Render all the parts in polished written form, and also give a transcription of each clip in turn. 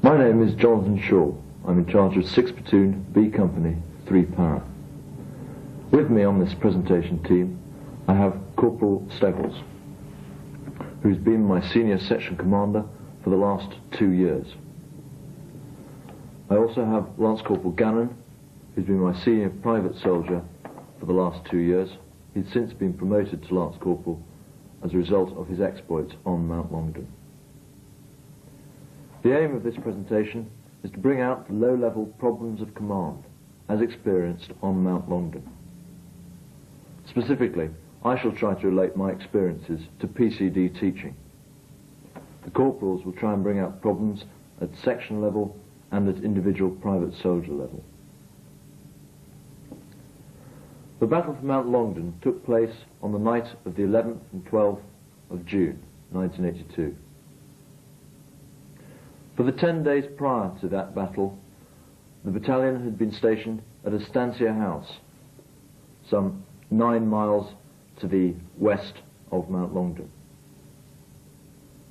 My name is Jonathan Shaw. I'm in charge of 6th Platoon, B Company, 3 Para. With me on this presentation team, I have Corporal Steggles, who's been my senior section commander for the last 2 years. I also have Lance Corporal Gannon, who's been my senior private soldier for the last 2 years. He's since been promoted to Lance Corporal as a result of his exploits on Mount Longdon. The aim of this presentation is to bring out the low-level problems of command as experienced on Mount Longdon. Specifically, I shall try to relate my experiences to PCD teaching. The corporals will try and bring out problems at section level and at individual private soldier level. The Battle for Mount Longdon took place on the night of the 11th and 12th of June 1982. For the 10 days prior to that battle, the battalion had been stationed at Estancia House, some 9 miles to the west of Mount Longdon.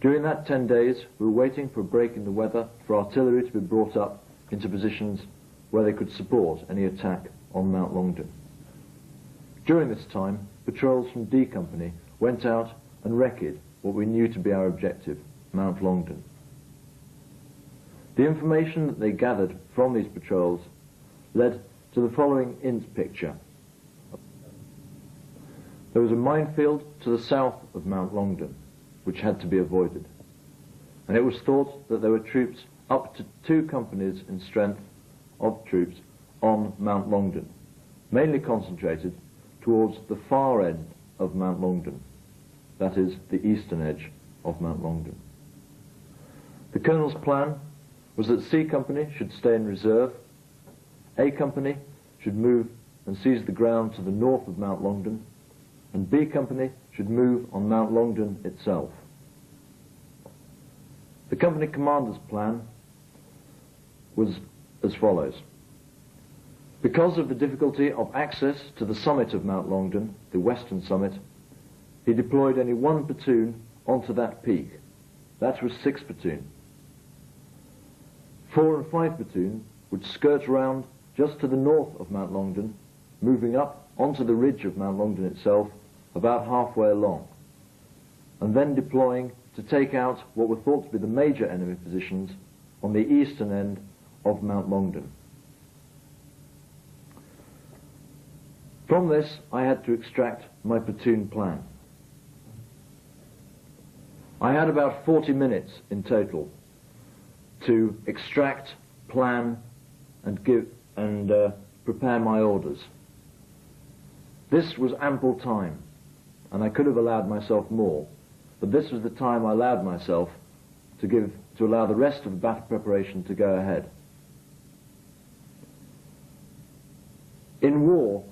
During that 10 days, we were waiting for a break in the weather for artillery to be brought up into positions where they could support any attack on Mount Longdon. During this time, patrols from D Company went out and wrecked what we knew to be our objective, Mount Longdon. The information that they gathered from these patrols led to the following picture. There was a minefield to the south of Mount Longdon, which had to be avoided, and it was thought that there were troops up to 2 companies in strength of troops on Mount Longdon, mainly concentrated towards the far end of Mount Longdon, that is, the eastern edge of Mount Longdon. The Colonel's plan was that C Company should stay in reserve, A Company should move and seize the ground to the north of Mount Longdon, and B Company should move on Mount Longdon itself. The company commander's plan was as follows. Because of the difficulty of access to the summit of Mount Longdon, the western summit, he deployed only 1 platoon onto that peak. That was 6th Platoon. 4 and 5 platoon would skirt round just to the north of Mount Longdon, moving up onto the ridge of Mount Longdon itself about halfway along, and then deploying to take out what were thought to be the major enemy positions on the eastern end of Mount Longdon. From this, I had to extract my platoon plan. I had about 40 minutes in total to extract, plan, and prepare my orders. This was ample time, and I could have allowed myself more, but this was the time I allowed myself to allow the rest of the battle preparation to go ahead. In war,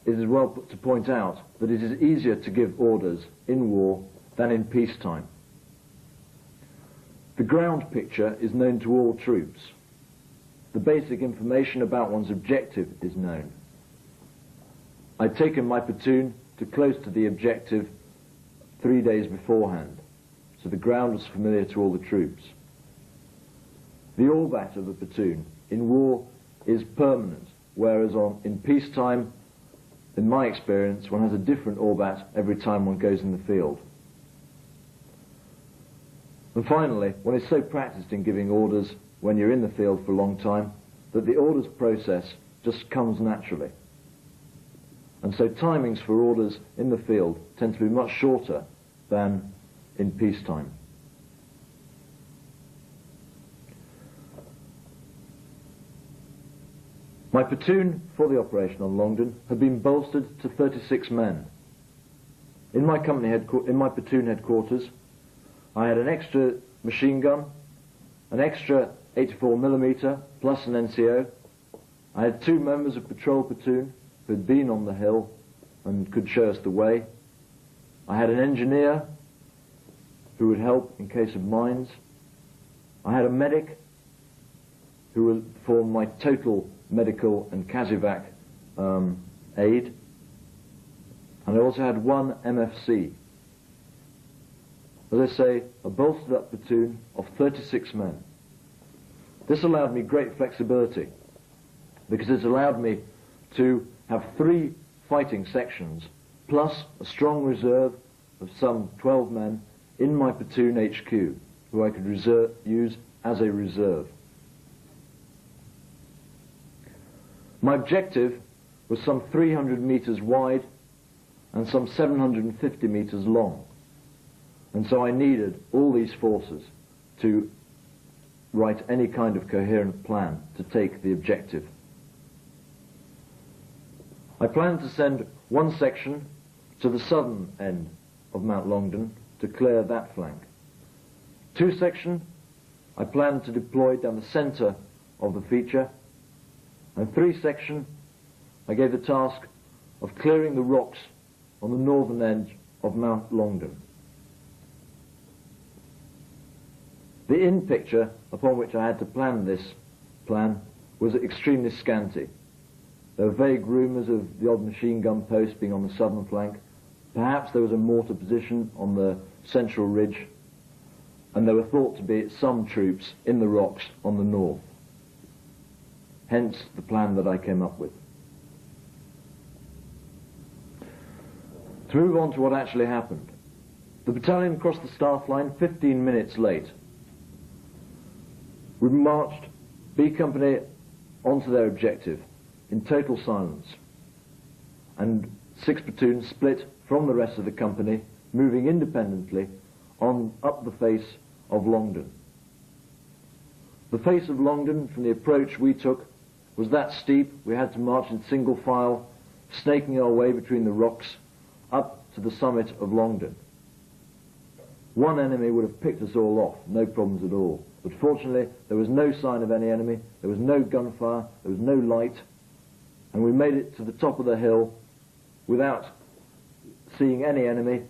it is well to point out that it is easier to give orders in war than in peacetime. The ground picture is known to all troops. The basic information about one's objective is known. I'd taken my platoon to close to the objective 3 days beforehand, so the ground was familiar to all the troops. The orbat of the platoon in war is permanent, whereas in peacetime, in my experience, one has a different orbat every time one goes in the field. And finally, one is so practiced in giving orders when you're in the field for a long time that the orders process just comes naturally. And so timings for orders in the field tend to be much shorter than in peacetime. My platoon for the operation on Longdon had been bolstered to 36 men. In my platoon headquarters, I had an extra machine gun, an extra 84mm plus an NCO. I had 2 members of patrol platoon who had been on the hill and could show us the way. I had an engineer who would help in case of mines. I had a medic who would form my total medical and CASEVAC aid. And I also had 1 MFC. As I say, a bolstered up platoon of 36 men. This allowed me great flexibility because it allowed me to have 3 fighting sections plus a strong reserve of some 12 men in my platoon HQ who I could use as a reserve. My objective was some 300 meters wide and some 750 meters long, and so I needed all these forces to write any kind of coherent plan to take the objective. I planned to send one section to the southern end of Mount Longdon to clear that flank. 2 sections I planned to deploy down the centre of the feature, and 3 sections I gave the task of clearing the rocks on the northern edge of Mount Longdon. The in-picture upon which I had to plan this plan was extremely scanty. There were vague rumours of the odd machine gun post being on the southern flank. Perhaps there was a mortar position on the central ridge, and there were thought to be some troops in the rocks on the north. Hence the plan that I came up with. To move on to what actually happened. The battalion crossed the staff line 15 minutes late. We marched B Company onto their objective in total silence, and 6 platoons split from the rest of the company, moving independently on up the face of Longdon. The face of Longdon, from the approach we took, was that steep we had to march in single file, snaking our way between the rocks up to the summit of Longdon. One enemy would have picked us all off, no problems at all. But fortunately, there was no sign of any enemy, there was no gunfire, there was no light, and we made it to the top of the hill without seeing any enemy,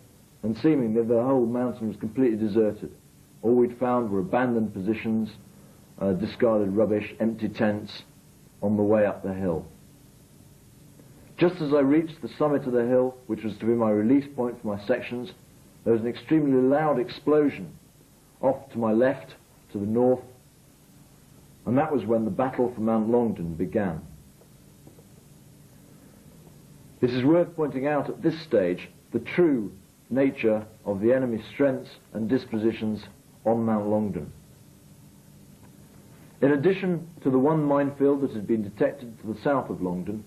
and seemingly the whole mountain was completely deserted. All we'd found were abandoned positions, discarded rubbish, empty tents on the way up the hill. Just as I reached the summit of the hill, which was to be my release point for my sections, there was an extremely loud explosion off to my left, to the north, and that was when the battle for Mount Longdon began. It is worth pointing out at this stage the true nature of the enemy's strengths and dispositions on Mount Longdon. In addition to the one minefield that had been detected to the south of Longdon,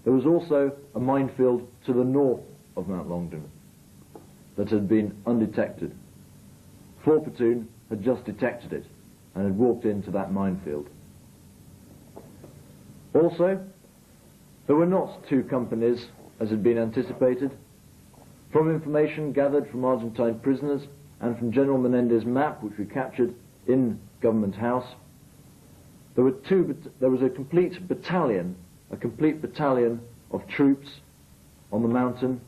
there was also a minefield to the north of Mount Longdon that had been undetected. 4 platoon had just detected it and had walked into that minefield. Also, there were not 2 companies as had been anticipated. From information gathered from Argentine prisoners and from General Menendez's map, which we captured in Government House, there was a complete battalion of troops on the mountain,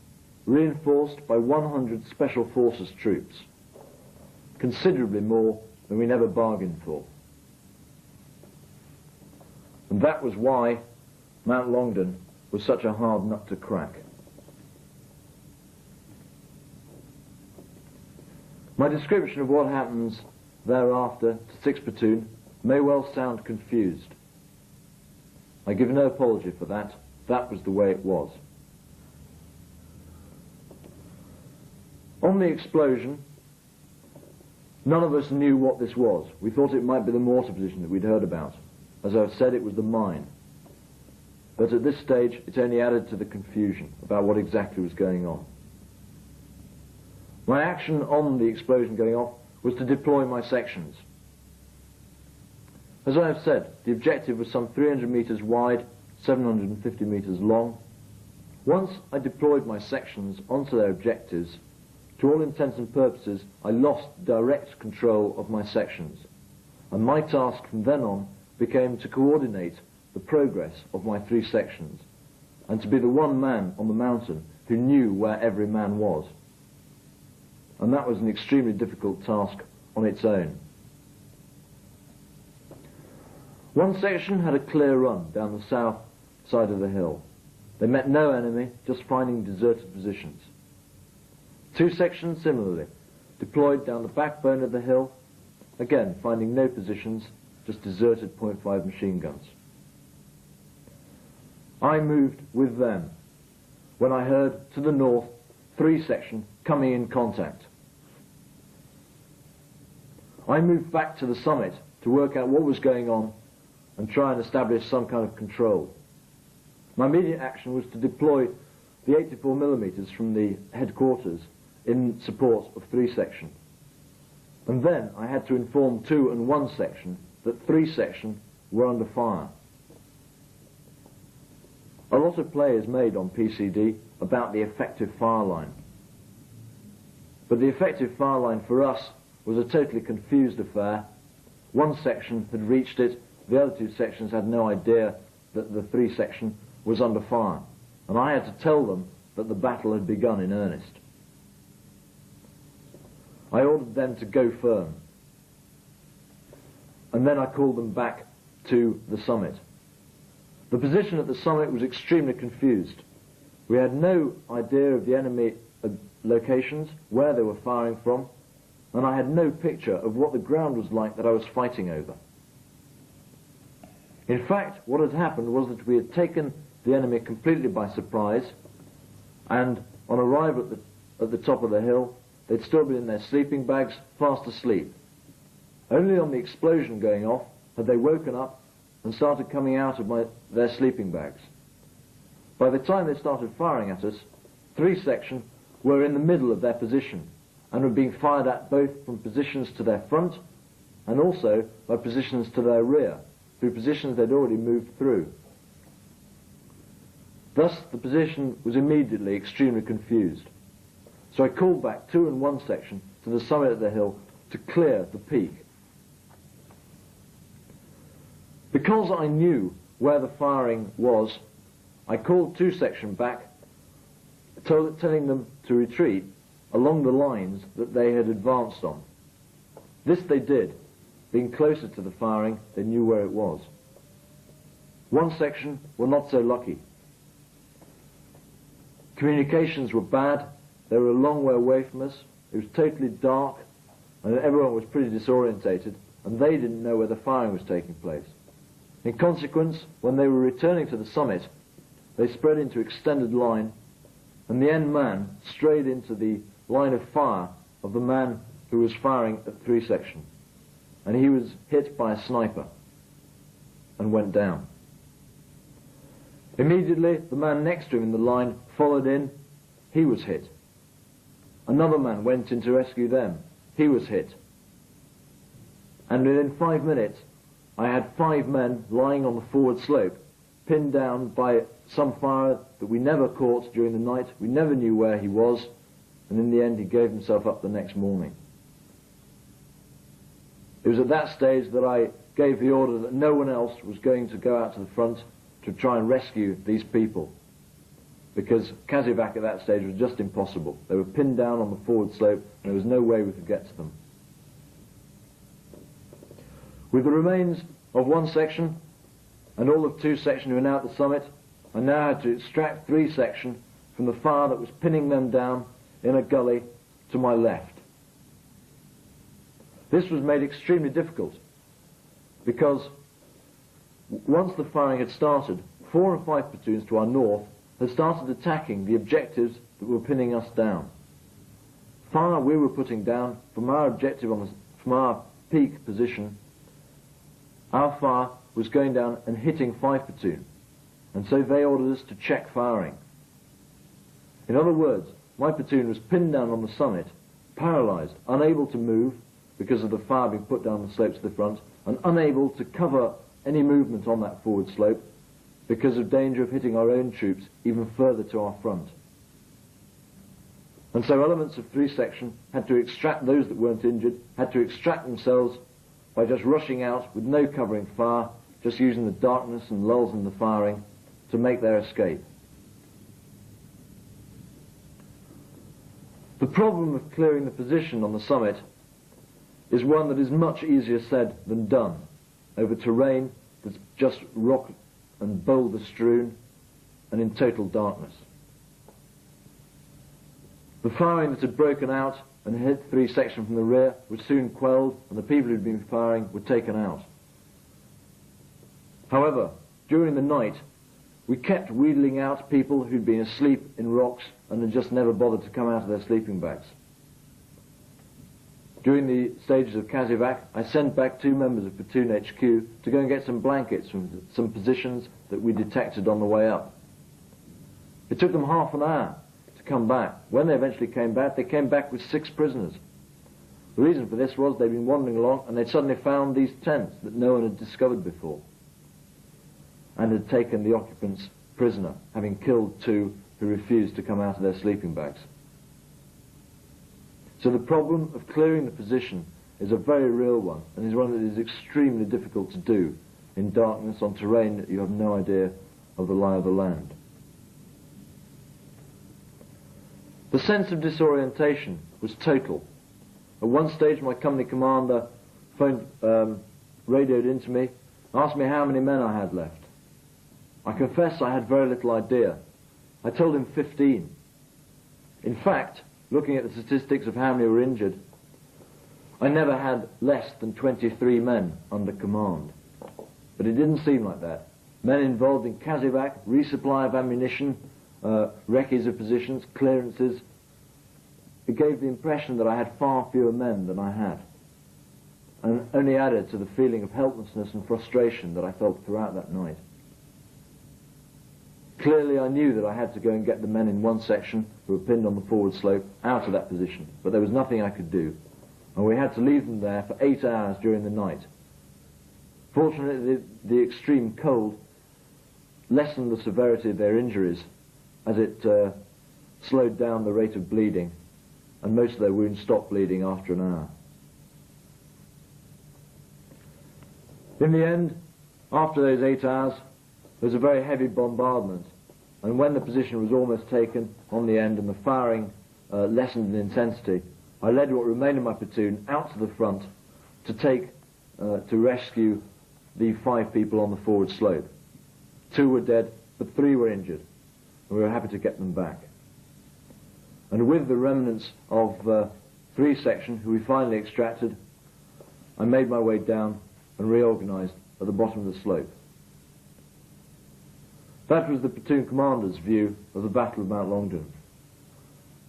reinforced by 100 Special Forces troops, considerably more than we never bargained for. And that was why Mount Longdon was such a hard nut to crack. My description of what happens thereafter to 6 platoon may well sound confused. I give no apology for that. That was the way it was. On the explosion, none of us knew what this was. We thought it might be the mortar position that we'd heard about. As I've said, it was the mine. But at this stage, it only added to the confusion about what exactly was going on. My action on the explosion going off was to deploy my sections. As I have said, the objective was some 300 meters wide, 750 meters long. Once I deployed my sections onto their objectives, to all intents and purposes, I lost direct control of my sections. And my task from then on became to coordinate the progress of my 3 sections, and to be the one man on the mountain who knew where every man was. And that was an extremely difficult task on its own. One section had a clear run down the south side of the hill. They met no enemy, just finding deserted positions. 2 sections similarly, deployed down the backbone of the hill, again finding no positions, just deserted .5 machine guns. I moved with them when I heard to the north 3 section coming in contact. I moved back to the summit to work out what was going on and try and establish some kind of control. My immediate action was to deploy the 84mm from the headquarters in support of 3 section. And then I had to inform 2 and 1 section that 3 section were under fire. A lot of play is made on PCD about the effective fire line. But the effective fire line for us was a totally confused affair. 1 section had reached it, the other 2 sections had no idea that the 3 section was under fire. And I had to tell them that the battle had begun in earnest. I ordered them to go firm. And then I called them back to the summit. The position at the summit was extremely confused. We had no idea of the enemy locations, where they were firing from, and I had no picture of what the ground was like that I was fighting over. In fact, what had happened was that we had taken the enemy completely by surprise, and on arrival at the top of the hill, they'd still been in their sleeping bags, fast asleep. Only on the explosion going off had they woken up and started coming out of their sleeping bags. By the time they started firing at us, 3 section were in the middle of their position and were being fired at both from positions to their front and also by positions to their rear, through positions they'd already moved through. Thus the position was immediately extremely confused. So I called back 2 and 1 section to the summit of the hill to clear the peak. Because I knew where the firing was, I called 2 section back, telling them to retreat along the lines that they had advanced on. This they did. Being closer to the firing, they knew where it was. 1 section were not so lucky. Communications were bad. They were a long way away from us. It was totally dark, and everyone was pretty disorientated, and they didn't know where the firing was taking place. In consequence, when they were returning to the summit, they spread into extended line, and the end man strayed into the line of fire of the man who was firing at 3 section. And he was hit by a sniper and went down. Immediately, the man next to him in the line followed in. He was hit. Another man went in to rescue them. He was hit. And within 5 minutes, I had 5 men lying on the forward slope, pinned down by some fire that we never caught during the night. We never knew where he was, and in the end he gave himself up the next morning. It was at that stage that I gave the order that no one else was going to go out to the front to try and rescue these people, because Kazivac at that stage was just impossible. They were pinned down on the forward slope, and there was no way we could get to them. With the remains of 1 section and all of 2 section who were now at the summit, I now had to extract 3 section from the fire that was pinning them down in a gully to my left. This was made extremely difficult because once the firing had started, 4 and 5 platoons to our north had started attacking the objectives that were pinning us down. Fire we were putting down from our objective from our peak position, our fire was going down and hitting 5 platoon, and so they ordered us to check firing. In other words, my platoon was pinned down on the summit, paralysed, unable to move because of the fire being put down the slopes to the front, and unable to cover any movement on that forward slope because of danger of hitting our own troops even further to our front. And so elements of 3 section had to extract those that weren't injured, had to extract themselves by just rushing out with no covering fire, just using the darkness and lulls in the firing to make their escape. The problem of clearing the position on the summit is one that is much easier said than done over terrain that's just rock and boulder strewn and in total darkness. The firing that had broken out and hit 3 section from the rear was soon quelled, and the people who had been firing were taken out. However, during the night, we kept wheedling out people who'd been asleep in rocks and had just never bothered to come out of their sleeping bags. During the stages of Kazivac, I sent back 2 members of Platoon HQ to go and get some blankets from some positions that we detected on the way up. It took them half an hour to come back. When they eventually came back, they came back with 6 prisoners. The reason for this was they'd been wandering along and they'd suddenly found these tents that no one had discovered before, and had taken the occupants prisoner, having killed 2 who refused to come out of their sleeping bags. So the problem of clearing the position is a very real one, and is one that is extremely difficult to do in darkness on terrain that you have no idea of the lie of the land. The sense of disorientation was total. At one stage my company commander radioed into me, asked me how many men I had left. I confess I had very little idea. I told him 15. In fact, looking at the statistics of how many were injured, I never had less than 23 men under command. But it didn't seem like that. Men involved in Kazivac, resupply of ammunition, recce's of positions, clearances. It gave the impression that I had far fewer men than I had, and only added to the feeling of helplessness and frustration that I felt throughout that night. Clearly I knew that I had to go and get the men in one section who were pinned on the forward slope out of that position, but there was nothing I could do, and we had to leave them there for 8 hours during the night. Fortunately, the extreme cold lessened the severity of their injuries as it slowed down the rate of bleeding, and most of their wounds stopped bleeding after an hour. In the end, after those 8 hours, there was a very heavy bombardment, and when the position was almost taken on the end and the firing lessened in intensity, I led what remained of my platoon out to the front to rescue the 5 people on the forward slope. 2 were dead, but 3 were injured, and we were happy to get them back. And with the remnants of 3 sections who we finally extracted, I made my way down and reorganized at the bottom of the slope. That was the platoon commander's view of the Battle of Mount Longdon.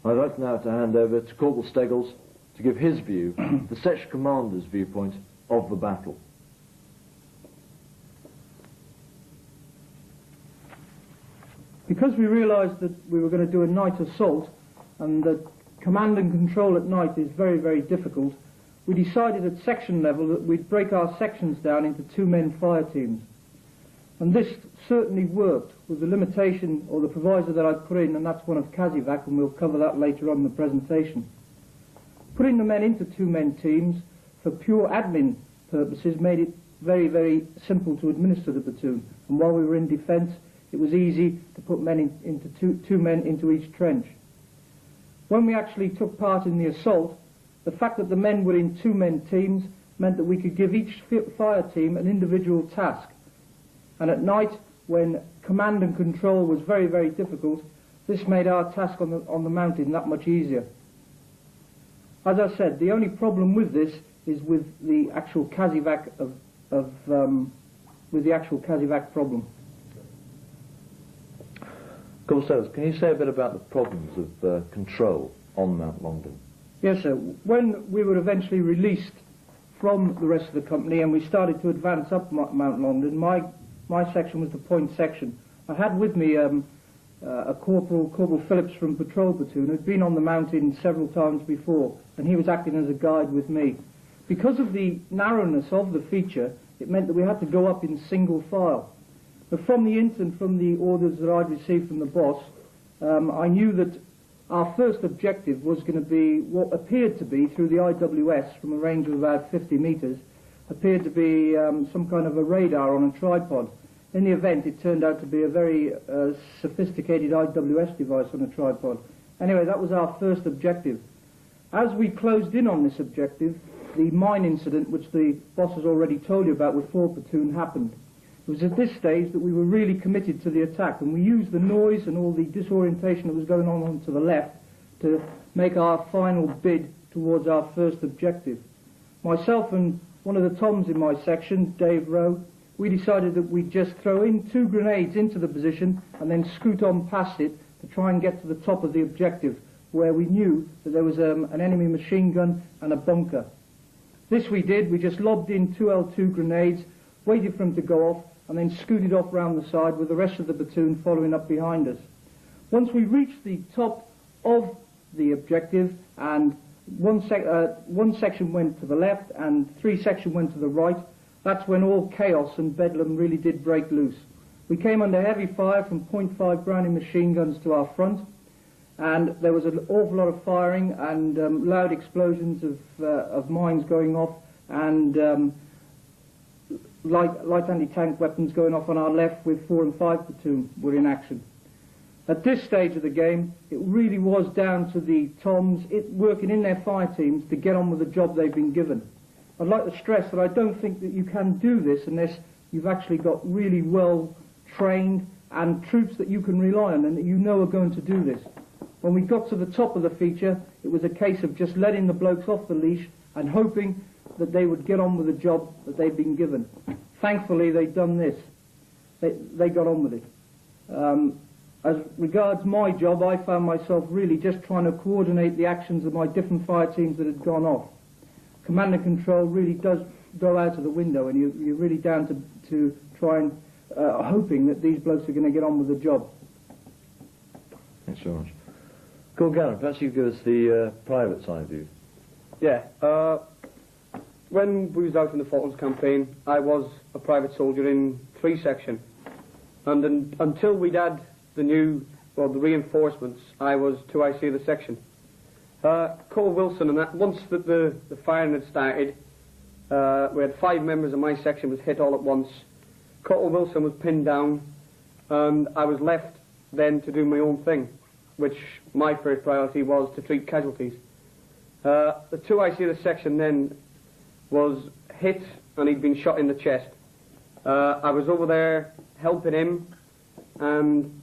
I'd like now to hand over to Corporal Steggles to give his view, the section commander's viewpoint of the battle. Because we realised that we were going to do a night assault, and that command and control at night is very, very difficult, we decided at section level that we'd break our sections down into 2-men fire teams. And this certainly worked with the limitation or the proviso that I put in, and that's one of Kazivac, and we'll cover that later on in the presentation. Putting the men into 2-men teams for pure admin purposes made it very, very simple to administer the platoon. And while we were in defence, it was easy to put men into two men into each trench. When we actually took part in the assault, the fact that the men were in 2-men teams meant that we could give each fire team an individual task. And at night, when command and control was very, very difficult, this made our task on the mountain that much easier. As I said, the only problem with this is with the actual Kazivac with the actual Kazivac problem. Corporal, can you say a bit about the problems of control on Mount Longdon? Yes, sir. When we were eventually released from the rest of the company and we started to advance up Mount Longdon, my section was the point section. I had with me a Corporal Phillips from Patrol Platoon, who'd been on the mountain several times before, and he was acting as a guide with me. Because of the narrowness of the feature, it meant that we had to go up in single file. But from the instant, from the orders that I'd received from the boss, I knew that our first objective was going to be what appeared to be, through the IWS, from a range of about 50 metres, appeared to be some kind of a radar on a tripod. In the event, it turned out to be a very sophisticated IWS device on a tripod. Anyway, that was our first objective. As we closed in on this objective, the mine incident, which the boss has already told you about with 4 platoon, happened. It was at this stage that we were really committed to the attack, and we used the noise and all the disorientation that was going on to the left to make our final bid towards our first objective. Myself and one of the Toms in my section, Dave Rowe, we decided that we'd just throw in 2 grenades into the position and then scoot on past it to try and get to the top of the objective, where we knew that there was an enemy machine gun and a bunker. This we did. We just lobbed in 2 L2 grenades, waited for them to go off, and then scooted off round the side with the rest of the platoon following up behind us. Once we reached the top of the objective, and one section went to the left and 3 sections went to the right, that's when all chaos and bedlam really did break loose. We came under heavy fire from .5 Browning machine guns to our front, and there was an awful lot of firing and loud explosions of mines going off, and light anti-tank weapons going off on our left, with 4 and 5 platoon were in action. At this stage of the game, it really was down to the Toms working in their fire teams to get on with the job they've been given. I'd like to stress that I don't think that you can do this unless you've actually got really well trained and troops that you can rely on and that you know are going to do this. When we got to the top of the feature, it was a case of just letting the blokes off the leash and hoping that they would get on with the job that they'd been given. Thankfully, they'd done this. They got on with it. As regards my job, I found myself really just trying to coordinate the actions of my different fire teams that had gone off. Command and control really does go out of the window, and you're really down to try and hoping that these blokes are going to get on with the job. Thanks very much. Cool, Gavin, perhaps you give us the private side view. Yeah, when we was out in the Falklands campaign, I was a private soldier in 3 section, and until we'd had the reinforcements, I was 2IC of the section. Cole Wilson, and that, once the firing had started, we had 5 members of my section was hit all at once. Cole Wilson was pinned down, and I was left then to do my own thing, which my first priority was to treat casualties. The 2IC of the section then was hit, and he'd been shot in the chest. I was over there helping him, and,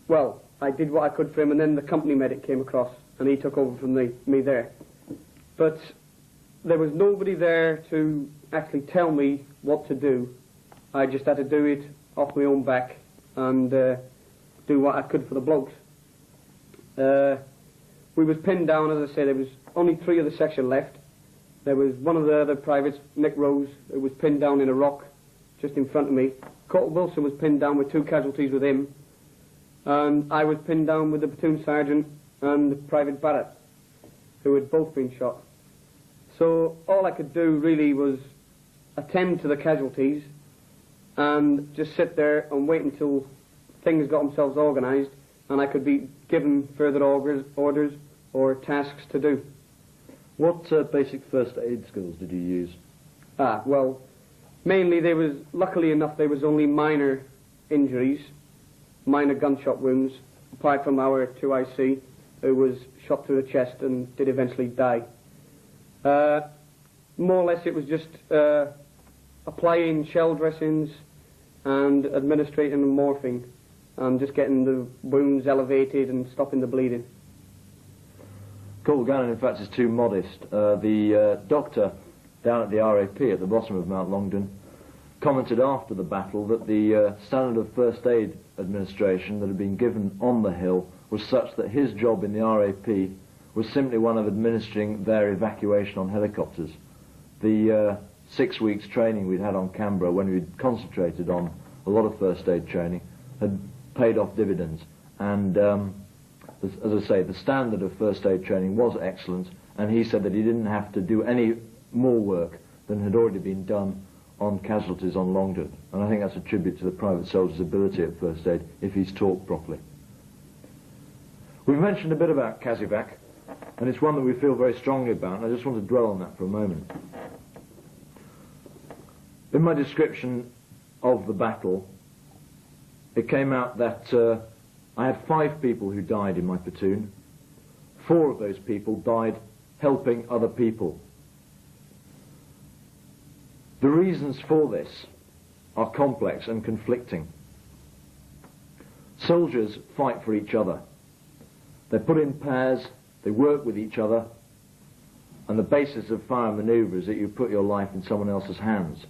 well, I did what I could for him, and then the company medic came across, and he took over from me there. But there was nobody there to actually tell me what to do. I just had to do it off my own back and do what I could for the blokes. We was pinned down, as I said. There was only 3 of the section left. There was one of the other privates, Nick Rose, who was pinned down in a rock just in front of me. Cole Wilson was pinned down with 2 casualties with him, and I was pinned down with the platoon sergeant and Private Barrett, who had both been shot. So all I could do really was attend to the casualties and just sit there and wait until things got themselves organised and I could be given further orders or tasks to do. What basic first aid skills did you use? Well, mainly luckily enough, there was only minor injuries, minor gunshot wounds, apart from our 2IC, who was shot through the chest and did eventually die. More or less it was just applying shell dressings and administrating morphine and just getting the wounds elevated and stopping the bleeding. Cool, Gannon, in fact, is too modest. The doctor down at the RAP at the bottom of Mount Longdon commented after the battle that the standard of first aid administration that had been given on the hill was such that his job in the RAP was simply one of administering their evacuation on helicopters. The 6 weeks training we'd had on Canberra, when we'd concentrated on a lot of first aid training, had paid off dividends. And as I say, the standard of first aid training was excellent, and he said that he didn't have to do any more work than had already been done on casualties on Longdon. And I think that's a tribute to the private soldier's ability at first aid, if he's taught properly. We've mentioned a bit about Kazivac, and it's one that we feel very strongly about, and I just want to dwell on that for a moment. In my description of the battle, it came out that I had 5 people who died in my platoon. 4 of those people died helping other people. The reasons for this are complex and conflicting. Soldiers fight for each other. They're put in pairs, they work with each other, and the basis of fire manoeuvre is that you put your life in someone else's hands.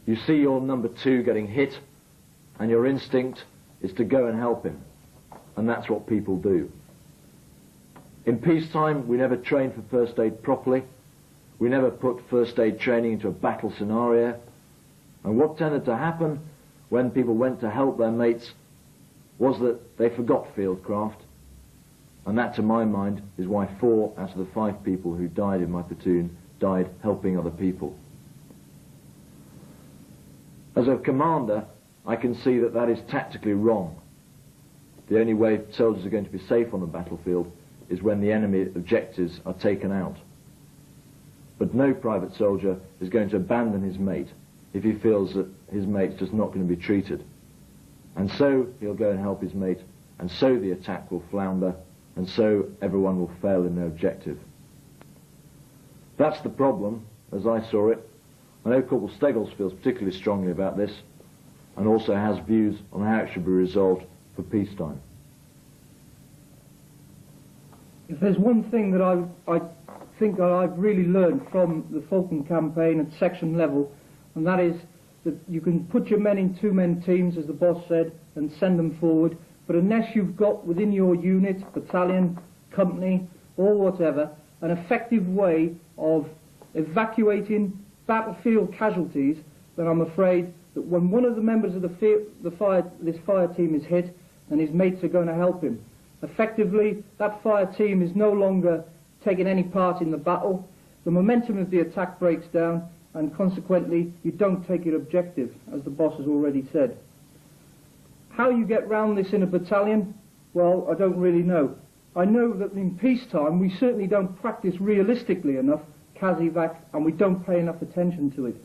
you see your number 2 getting hit, and your instinct is to go and help him. And that's what people do. In peacetime, we never trained for first aid properly. We never put first aid training into a battle scenario. And what tended to happen when people went to help their mates was that they forgot fieldcraft. And that, to my mind, is why 4 out of the 5 people who died in my platoon died helping other people. As a commander, I can see that that is tactically wrong. The only way soldiers are going to be safe on the battlefield is when the enemy objectives are taken out. But no private soldier is going to abandon his mate if he feels that his mate's just not going to be treated. And so he'll go and help his mate, and so the attack will flounder, and so everyone will fail in their objective. That's the problem, as I saw it. I know Corporal Steggles feels particularly strongly about this, and also has views on how it should be resolved for peacetime. If there's one thing that I think that I've really learned from the Falkland campaign at section level, and that is that you can put your men in 2-man teams, as the boss said, and send them forward, but unless you've got within your unit, battalion, company, or whatever, an effective way of evacuating battlefield casualties, then I'm afraid that when one of the members of this fire team is hit, and his mates are going to help him, effectively that fire team is no longer taking any part in the battle. The momentum of the attack breaks down, and consequently you don't take your objective, as the boss has already said. How you get round this in a battalion? Well, I don't really know. I know that in peacetime we certainly don't practice realistically enough CASEVAC, and we don't pay enough attention to it.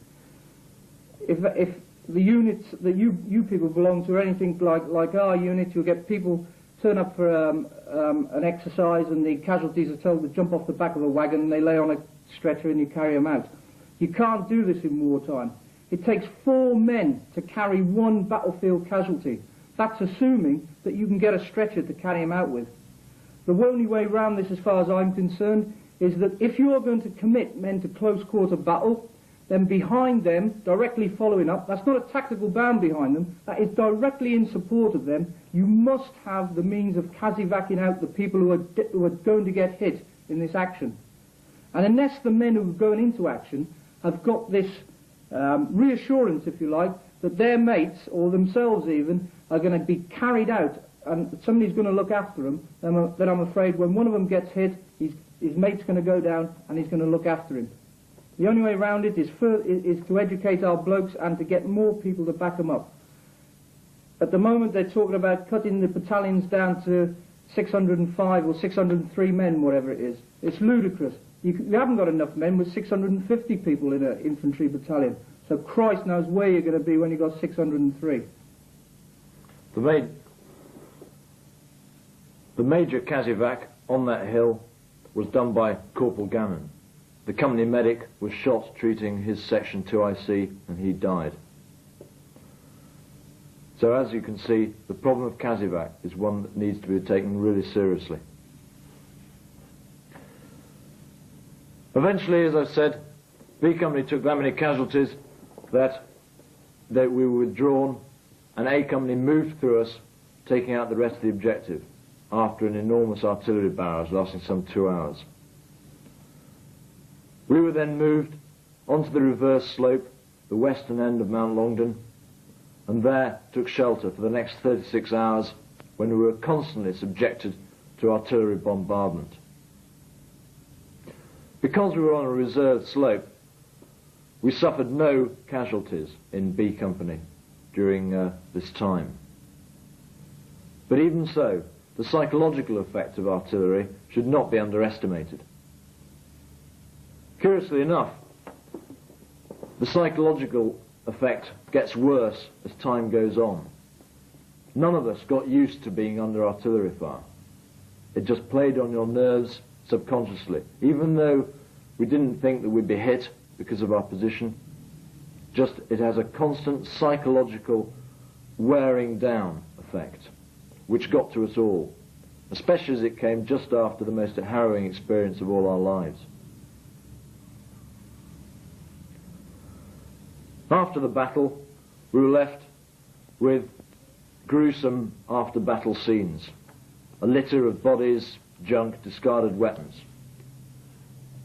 If the units that you people belong to are anything like our unit, you'll get people turn up for an exercise, and the casualties are told to jump off the back of a wagon, and they lay on a stretcher and you carry them out. You can't do this in wartime. It takes 4 men to carry 1 battlefield casualty. That's assuming that you can get a stretcher to carry him out with. The only way round this, as far as I'm concerned, is that if you are going to commit men to close quarter battle, then behind them, directly following up, that's not a tactical band behind them, that is directly in support of them, you must have the means of CASEVACing out the people who are going to get hit in this action. And unless the men who are going into action have got this reassurance, if you like, that their mates, or themselves even, are going to be carried out and somebody's going to look after them, then I'm afraid when one of them gets hit, his mate's going to go down and he's going to look after him. The only way around it is to educate our blokes and to get more people to back them up. At the moment they're talking about cutting the battalions down to 605 or 603 men, whatever it is. It's ludicrous. You haven't got enough men with 650 people in an infantry battalion. So Christ knows where you're going to be when you've got 603. The major CASEVAC on that hill was done by Corporal Gannon. The company medic was shot treating his Section 2IC, and he died. So as you can see, the problem of CASEVAC is one that needs to be taken really seriously. Eventually, as I said, B Company took that many casualties that we were withdrawn, and A Company moved through us, taking out the rest of the objective after an enormous artillery barrage lasting some 2 hours. We were then moved onto the reverse slope, the western end of Mount Longdon, and there took shelter for the next 36 hours when we were constantly subjected to artillery bombardment. Because we were on a reserved slope, we suffered no casualties in B Company during this time. But even so, the psychological effect of artillery should not be underestimated. Curiously enough, the psychological effect gets worse as time goes on. None of us got used to being under artillery fire. It just played on your nerves subconsciously. Even though we didn't think that we'd be hit because of our position, just it has a constant psychological wearing down effect, which got to us all, especially as it came just after the most harrowing experience of all our lives. After the battle, we were left with gruesome after-battle scenes, a litter of bodies, junk, discarded weapons.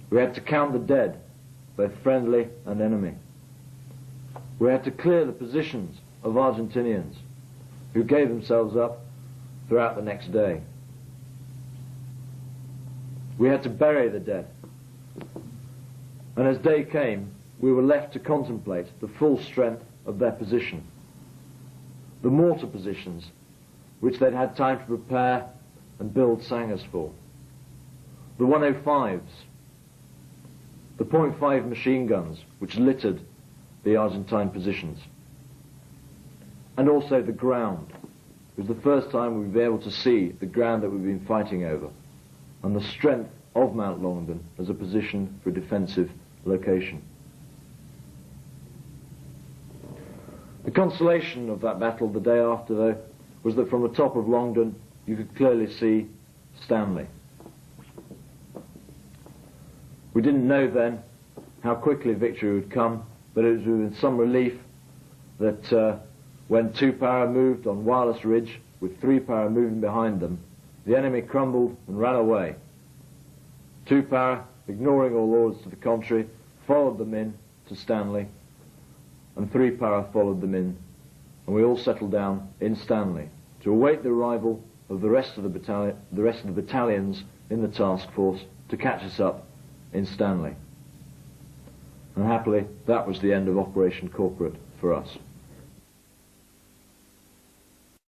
We had to count the dead, both friendly and enemy. We had to clear the positions of Argentinians who gave themselves up throughout the next day. We had to bury the dead. And as day came, we were left to contemplate the full strength of their position. The mortar positions, which they'd had time to prepare and build sangers for. The 105s, the .5 machine guns, which littered the Argentine positions. And also the ground. It was the first time we'd be able to see the ground that we've been fighting over, and the strength of Mount Longdon as a position for a defensive location. The consolation of that battle the day after, though, was that from the top of Longdon you could clearly see Stanley. We didn't know then how quickly victory would come, but it was with some relief that when 2 para moved on Wireless Ridge, with 3 para moving behind them, the enemy crumbled and ran away. 2 para, ignoring all orders to the contrary, followed them in to Stanley, and 3 para followed them in, and we all settled down in Stanley to await the arrival of the rest of the battalions in the task force to catch us up in Stanley. And happily, that was the end of Operation Corporate for us.